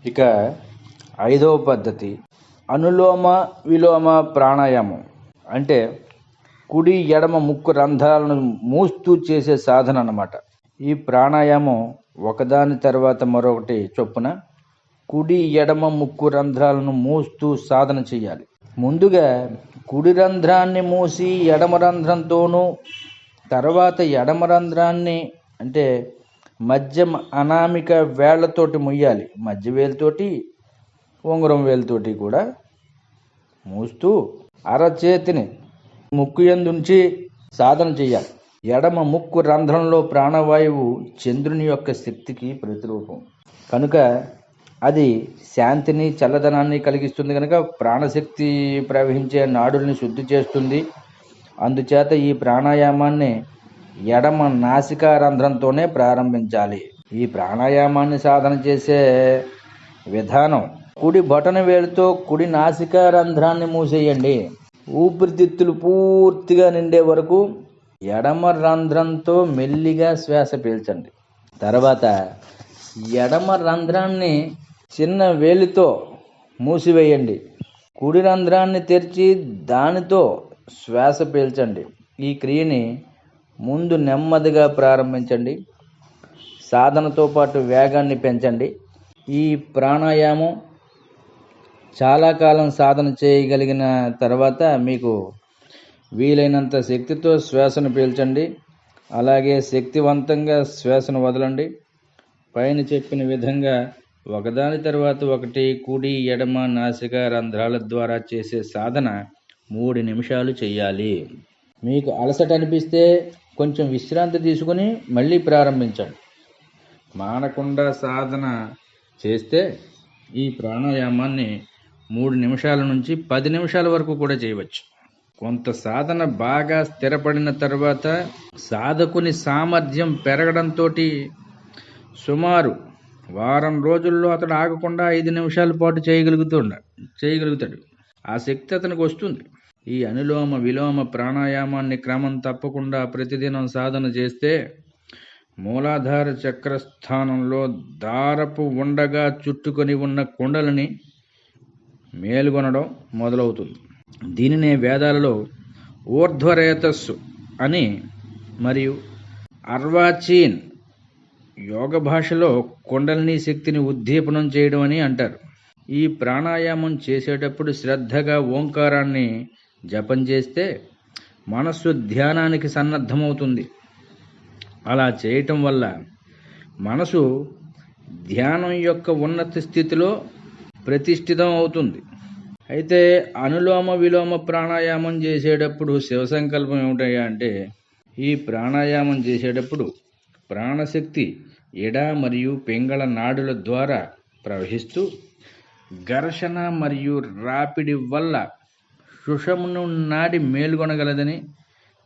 ఇక ఐదవ పద్ధతి అనులోమ విలోమ ప్రాణాయామం. అంటే కుడి ఎడమ ముక్కు రంధ్రాలను మూస్తూ చేసే సాధన అన్నమాట. ఈ ప్రాణాయామం ఒకదాని తర్వాత మరొకటి చొప్పున కుడి ఎడమ ముక్కు రంధ్రాలను మూస్తూ సాధన చేయాలి. ముందుగా కుడి రంధ్రాన్ని మూసి ఎడమ రంధ్రంతోనూ, తర్వాత ఎడమ రంధ్రాన్ని అంటే మధ్య అనామిక వేళ్లతోటి ముయ్యాలి. మధ్య వేలుతోటి ఉంగరం వేలుతోటి కూడా మూస్తూ అరచేతిని ముక్కు యందుంచి సాధన చేయాలి. ఎడమ ముక్కు రంధ్రంలో ప్రాణవాయువు చంద్రుని యొక్క శక్తికి ప్రతిరూపం కనుక అది శాంతిని చల్లదనాన్ని కలిగిస్తుంది. కనుక ప్రాణశక్తి ప్రవహించే నాడుల్ని శుద్ధి చేస్తుంది. అందుచేత ఈ ప్రాణాయామాన్ని ఎడమ నాసికా రంధ్రంతోనే ప్రారంభించాలి. ఈ ప్రాణాయామాన్ని సాధన చేసే విధానం కుడి బొటన వేలుతో కుడి నాసికా రంధ్రాన్ని మూసేయండి. ఊపిరితిత్తులు పూర్తిగా నిండే వరకు ఎడమ రంధ్రంతో మెల్లిగా శ్వాస పీల్చండి. తర్వాత ఎడమ రంధ్రాన్ని చిన్న వేలితో మూసివేయండి. కుడి రంధ్రాన్ని తెరిచి దానితో శ్వాస పీల్చండి. ఈ క్రియని ముందు నెమ్మదిగా ప్రారంభించండి. సాధనతో పాటు వేగాన్ని పెంచండి. ఈ ప్రాణాయామం చాలా కాలం సాధన చేయగలిగిన తర్వాత మీకు వీలైనంత శక్తితో శ్వాసను పీల్చండి. అలాగే శక్తివంతంగా శ్వాసను వదలండి. పైన చెప్పిన విధంగా ఒకదాని తర్వాత ఒకటి కుడి ఎడమ నాసిక రంధ్రాల ద్వారా చేసే సాధన 3 నిమిషాలు చేయాలి. మీకు అలసట అనిపిస్తే కొంచెం విశ్రాంతి తీసుకుని మళ్ళీ ప్రారంభించండి. మానకుండా సాధన చేస్తే ఈ ప్రాణాయామాన్ని 3 నిమిషాల నుంచి 10 నిమిషాల వరకు కూడా చేయవచ్చు. కొంత సాధన బాగా స్థిరపడిన తర్వాత సాధకుని సామర్థ్యం పెరగడంతో సుమారు వారం రోజుల్లో అతడు ఆగకుండా 5 నిమిషాల పాటు చేయగలుగుతాడు. ఆ శక్తి అతనికి వస్తుంది. ఈ అనులోమ విలోమ ప్రాణాయామాన్ని క్రమం తప్పకుండా ప్రతిదినం సాధన చేస్తే మూలాధార చక్రస్థానంలో దారపు ఉండగా చుట్టుకొని ఉన్న కుండలని మేల్కొనడం మొదలవుతుంది. దీనినే వేదాలలో ఊర్ధ్వరేతస్సు అని మరియు అర్వాచీన్ యోగ భాషలో కుండలిని శక్తిని ఉద్దీపనం చేయడం అని అంటారు. ఈ ప్రాణాయామం చేసేటప్పుడు శ్రద్ధగా ఓంకారాన్ని జపం చేస్తే మనస్సు ధ్యానానికి సన్నద్ధమవుతుంది. అలా చేయటం వల్ల మనసు ధ్యానం యొక్క ఉన్నత స్థితిలో ప్రతిష్ఠితం అవుతుంది. అయితే అనులోమ విలోమ ప్రాణాయామం చేసేటప్పుడు శివసంకల్పం ఏమిటయ్యా అంటే ఈ ప్రాణాయామం చేసేటప్పుడు ప్రాణశక్తి ఎడ మరియు పింగళ నాడుల ద్వారా ప్రవహిస్తూ ఘర్షణ మరియు రాపిడి వల్ల సుషుమ్ను నాడి మేల్కొనగలదని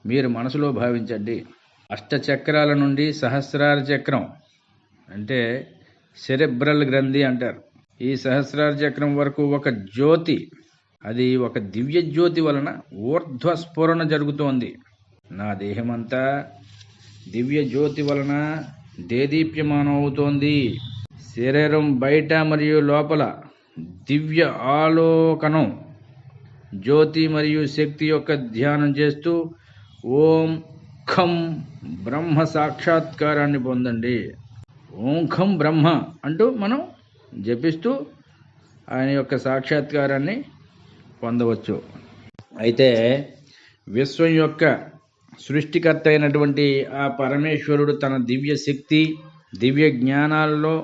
మీరు మనసులో భావించండి. అష్టచక్రాల నుండి సహస్రార చక్రం అంటే సెరెబ్రల్ గ్రంథి అంటారు. ఈ సహస్రార చక్రం వరకు ఒక జ్యోతి, అది ఒక దివ్య జ్యోతి వలన ఊర్ధ్వస్ఫురణ జరుగుతోంది. నా దేహమంతా దివ్య జ్యోతి వలన దేదీప్యమానం అవుతోంది. శరీరం బయట మరియు లోపల దివ్య ఆలోకనం, జ్యోతి మరియు శక్తి యొక్క ధ్యానం చేస్తూ ఓం ఖం బ్రహ్మ సాక్షాత్కారాన్ని పొందండి. ఓం ఖం బ్రహ్మ అంటూ మనం జపిస్తూ ఆయన యొక్క సాక్షాత్కారాన్ని పొందవచ్చు. అయితే విశ్వం యొక్క సృష్టికర్త అయినటువంటి ఆ పరమేశ్వరుడు తన దివ్య శక్తి దివ్య జ్ఞానాల్లో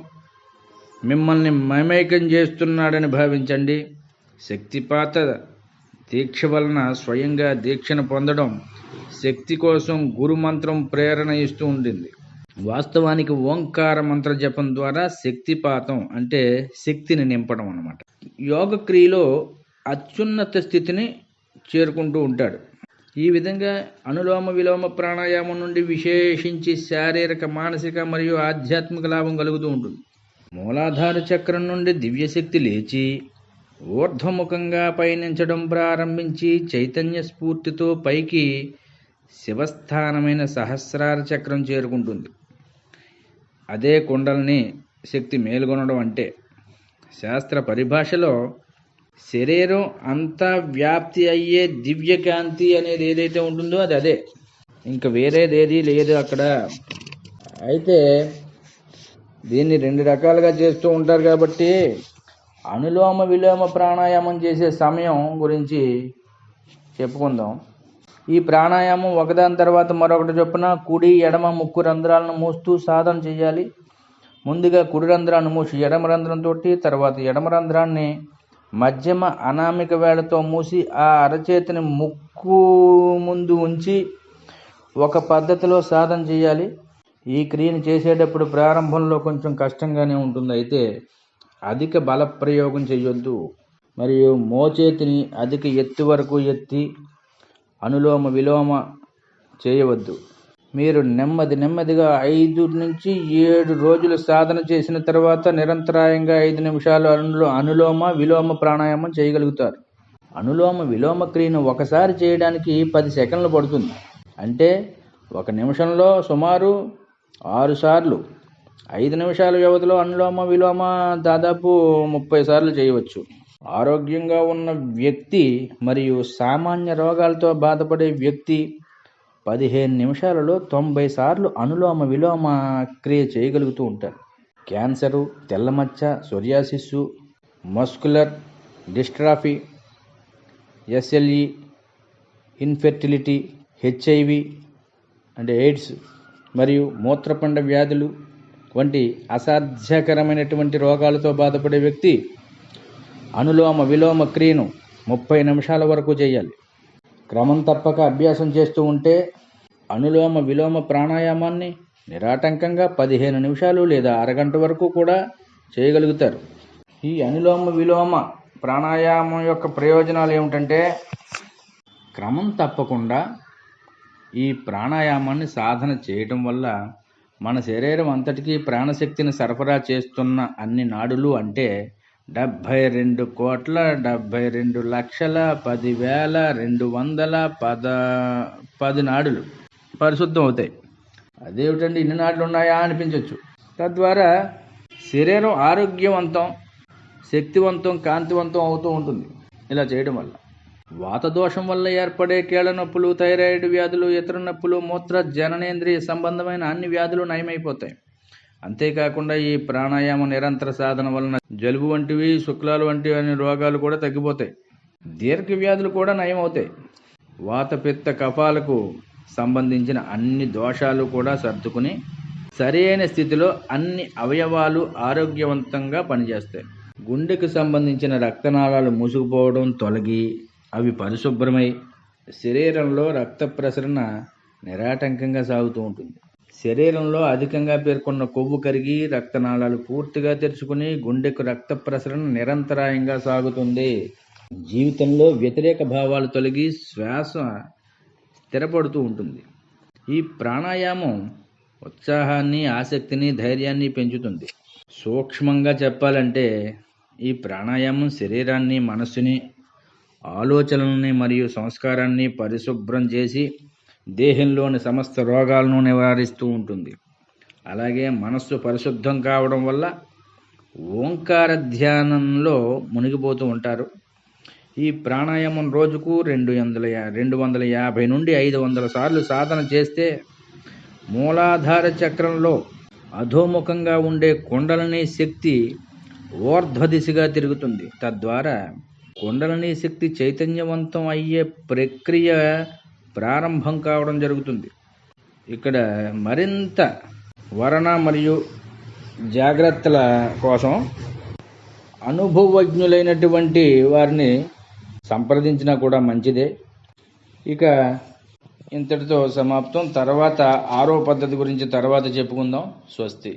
మిమ్మల్ని మమేకం చేస్తున్నాడని భావించండి. శక్తిపాత దీక్ష వలన స్వయంగా దీక్షను పొందడం శక్తి కోసం గురుమంత్రం ప్రేరణ ఇస్తూ ఉంటుంది. వాస్తవానికి ఓంకార మంత్ర జపం ద్వారా శక్తిపాతం అంటే శక్తిని నింపడం అన్నమాట. యోగ క్రియలో అత్యున్నత స్థితిని చేరుకుంటూ ఉంటాడు. ఈ విధంగా అనులోమ విలోమ ప్రాణాయామం నుండి విశేషించి శారీరక మానసిక మరియు ఆధ్యాత్మిక లాభం కలుగుతూ ఉంటుంది. మూలాధార చక్రం నుండి దివ్యశక్తి లేచి ఊర్ధ్వముఖంగా పయనించడం ప్రారంభించి చైతన్య స్ఫూర్తితో పైకి శివస్థానమైన సహస్రార చక్రం చేరుకుంటుంది. అదే కుండలిని శక్తి మేల్కొనడం అంటే. శాస్త్ర పరిభాషలో శరీరం అంతా వ్యాప్తి అయ్యే దివ్యకాంతి అనేది ఏదైతే ఉంటుందో అది అదే, ఇంకా వేరేది ఏది లేదు అక్కడ. అయితే దీన్ని 2 రకాలుగా చేస్తూ ఉంటారు కాబట్టి అనులోమ విలోమ ప్రాణాయామం చేసే సమయం గురించి చెప్పుకుందాం. ఈ ప్రాణాయామం ఒకదాని తర్వాత మరొకటి చొప్పున కుడి ఎడమ ముక్కు రంధ్రాలను మూస్తూ సాధన చేయాలి. ముందుగా కుడి రంధ్రాన్ని మూసి ఎడమ రంధ్రంతో, తర్వాత ఎడమ రంధ్రాన్ని మధ్యమ అనామిక వేళతో మూసి ఆ అరచేతిని ముక్కు ముందు ఉంచి ఒక పద్ధతిలో సాధన చేయాలి. ఈ క్రియను చేసేటప్పుడు ప్రారంభంలో కొంచెం కష్టంగానే ఉంటుంది, అయితే అధిక బల ప్రయోగం చేయొద్దు. మరియు మోచేతిని అధిక ఎత్తు వరకు ఎత్తి అనులోమ విలోమ చేయవద్దు. మీరు నెమ్మదిగా 5 నుంచి 7 రోజులు సాధన చేసిన తర్వాత నిరంతరాయంగా 5 నిమిషాలు అనులోమ విలోమ ప్రాణాయామం చేయగలుగుతారు. అనులోమ విలోమ క్రియను ఒకసారి చేయడానికి 10 సెకండ్లు పడుతుంది. అంటే 1 నిమిషంలో సుమారు 6 సార్లు. 5 నిమిషాల వ్యవధిలో అనులోమ విలోమ దాదాపు 30 సార్లు చేయవచ్చు. ఆరోగ్యంగా ఉన్న వ్యక్తి మరియు సామాన్య రోగాలతో బాధపడే వ్యక్తి 15 నిమిషాలలో 90 సార్లు అనులోమ విలోమ క్రియ చేయగలుగుతూ ఉంటారు. క్యాన్సరు, తెల్లమచ్చ, psoriasis, muscular dystrophy, SLE, infertility, HIV అంటే ఎయిడ్స్ మరియు మూత్రపిండ వ్యాధులు వంటి అసాధ్యకరమైనటువంటి రోగాలతో బాధపడే వ్యక్తి అనులోమ విలోమ క్రియను 30 నిమిషాల వరకు చేయాలి. క్రమం తప్పక అభ్యాసం చేస్తూ ఉంటే అనులోమ విలోమ ప్రాణాయామాన్ని నిరాటంకంగా 15 నిమిషాలు లేదా అరగంట వరకు కూడా చేయగలుగుతారు. ఈ అనులోమ విలోమ ప్రాణాయామం యొక్క ప్రయోజనాలు ఏమిటంటే, క్రమం తప్పకుండా ఈ ప్రాణాయామాన్ని సాధన చేయటం వల్ల మన శరీరం అంతటికీ ప్రాణశక్తిని సరఫరా చేస్తున్న అన్ని నాడులు అంటే 72,10,210 నాడులు పరిశుద్ధం అవుతాయి. అదేమిటండి ఇన్ని నాడులు ఉన్నాయా అనిపించవచ్చు. తద్వారా శరీరం ఆరోగ్యవంతం, శక్తివంతం, కాంతివంతం అవుతూ ఉంటుంది ఇలా చేయడం వల్ల. వాతదోషం వల్ల ఏర్పడే కీళ్ళ నొప్పులు, థైరాయిడ్ వ్యాధులు, ఇతర నొప్పులు, మూత్ర జననేంద్రియ సంబంధమైన అన్ని వ్యాధులు నయమైపోతాయి. అంతేకాకుండా ఈ ప్రాణాయామం నిరంతర సాధన వలన జలుబు వంటివి, శుక్లాలు వంటివి అనే రోగాలు కూడా తగ్గిపోతాయి. దీర్ఘ వ్యాధులు కూడా నయమవుతాయి. వాత పిత్త కఫాలకు సంబంధించిన అన్ని దోషాలు కూడా సర్దుకుని సరైన స్థితిలో అన్ని అవయవాలు ఆరోగ్యవంతంగా పనిచేస్తాయి. గుండెకు సంబంధించిన రక్తనాళాలు మూసుకుపోవడం తొలగి అవి పరిశుభ్రమై శరీరంలో రక్త ప్రసరణ నిరాటంకంగా సాగుతూ ఉంటుంది. శరీరంలో అధికంగా పేర్కొన్న కొవ్వు కరిగి రక్తనాళాలు పూర్తిగా తెరుచుకుని గుండెకు రక్త ప్రసరణ నిరంతరాయంగా సాగుతుంది. జీవితంలో వ్యతిరేక భావాలు తొలగి శ్వాస స్థిరపడుతూ ఉంటుంది. ఈ ప్రాణాయామం ఉత్సాహాన్ని, ఆసక్తిని, ధైర్యాన్ని పెంచుతుంది. సూక్ష్మంగా చెప్పాలంటే ఈ ప్రాణాయామం శరీరాన్ని, మనస్సుని, ఆలోచనలని మరియు సంస్కారాన్ని పరిశుభ్రం చేసి దేహంలోని సమస్త రోగాలను నివారిస్తూ ఉంటుంది. అలాగే మనస్సు పరిశుద్ధం కావడం వల్ల ఓంకార ధ్యానంలో మునిగిపోతూ ఉంటారు. ఈ ప్రాణాయామం రోజుకు 250 నుండి 500 సార్లు సాధన చేస్తే మూలాధార చక్రంలో అధోముఖంగా ఉండే కుండలిని శక్తి ఊర్ధ్వ దిశగా తిరుగుతుంది. తద్వారా కుండలిని శక్తి చైతన్యవంతం అయ్యే ప్రక్రియ ప్రారంభం కావడం జరుగుతుంది. ఇక్కడ మరింత వర్ణ మరియు జాగ్రత్తల కోసం అనుభవజ్ఞులైనటువంటి వారిని సంప్రదించినా కూడా మంచిదే. ఇక ఇంతటితో సమాప్తం. తర్వాత 6వ పద్ధతి గురించి తర్వాత చెప్పుకుందాం. స్వస్తి.